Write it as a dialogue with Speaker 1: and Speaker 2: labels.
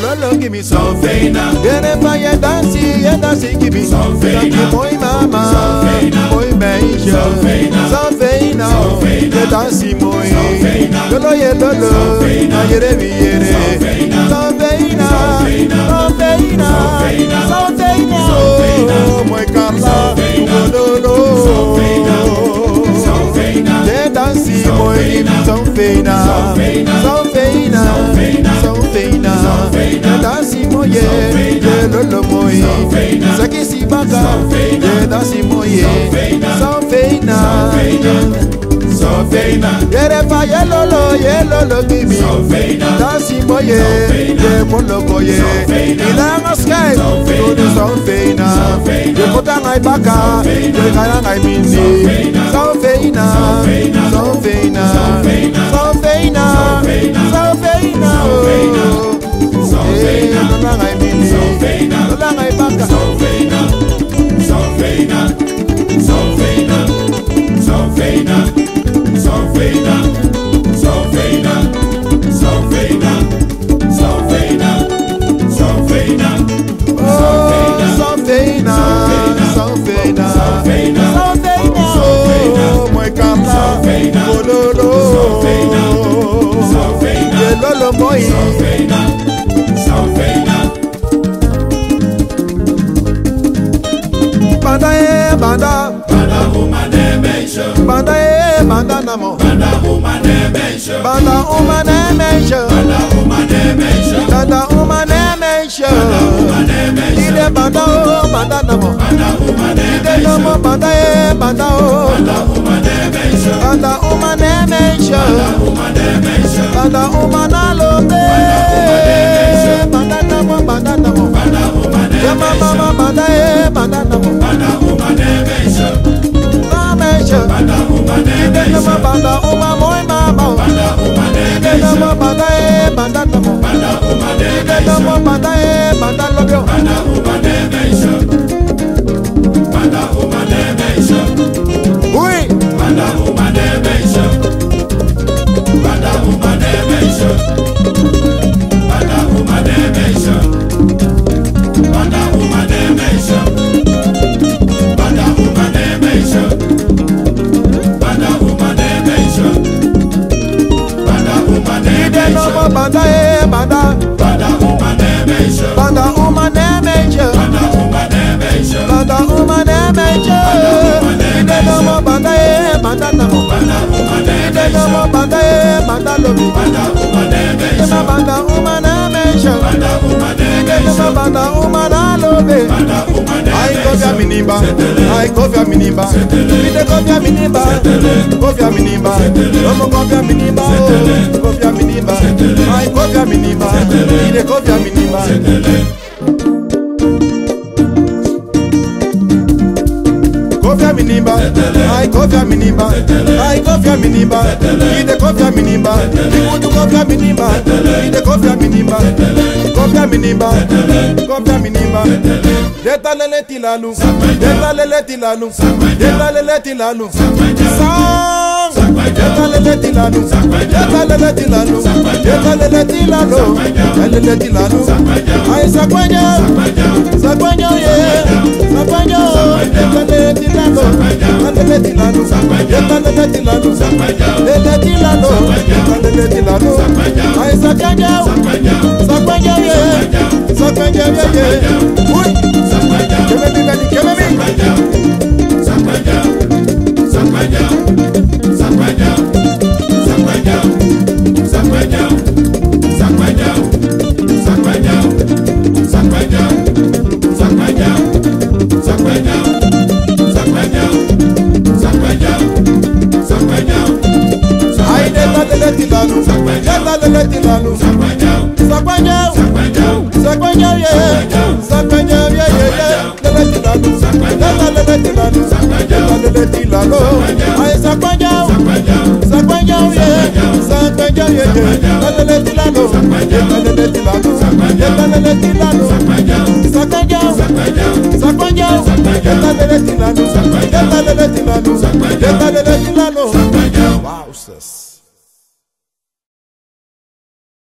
Speaker 1: Lolo, give me some feina. Viene fire dancing, give me some feina. Boy mama, boy meisha, some feina. The dancing boy, lolo, na yere viere. Some feina, some feina. Oh, my Carla, lolo. The dancing boy, give me some feina, some feina. Dansi moye, lolo moye. Saki si baka, dansi moye. Sanfeina, yere fa yelolo kimi. Dansi moye, ye molo koye. Ilanga sky, do sanfeina. Ye kota ngai baka, ye kaya ngai mindi. Sanfeina. Banda namo. Banda umane meisha. Ide banda namo. Ide namo banda o. Banda umane meisha. Banda umana lobe. Banda namo. Banda namo. Banda uma moi mama. Ide namo banda namo. Ide namo banda lobyo. Banda umane meisha. Oui. Banda umane meisha. Banda umane meisha. Banda umane meisha. Banda umane meisha. Banda umane meisha. Banda umane meisha. Banda umane meisha. Banda umane meisha. Banda umane meisha. Banda umane meisha. Ide namo banda namo. Ide namo banda lobi. Banda umane meisha. Ide namo banda umana lobi. I cofia minimba. Ide cofia minimba. Omo cofia minimba. I cofia minimba. Ide cofia minimba. Cofia minimba. I cofia minimba. Ide cofia minimba. Ikutu cofia minimba. Ide cofia minimba. Cofia minimba. Deta lele tilalu. Deta lele tilalu. Deta lele tilalu. Deta lele tilalu. Deta lele tilalu. Deta lele tilalu. Lele tilalu. Ay sakwenyo ye. Sakwenyo. Deta lele tilalu. Lele tilalu. Deta lele tilalu. Lele tilalu. Lele tilalu. Ay sakwenyo ye. Sakwenyo ye. Uy. Give me. lele tilano, sakajao, sakajao, eta lele tilano, eta lele tilano, eta lele tilano. Wow, sis.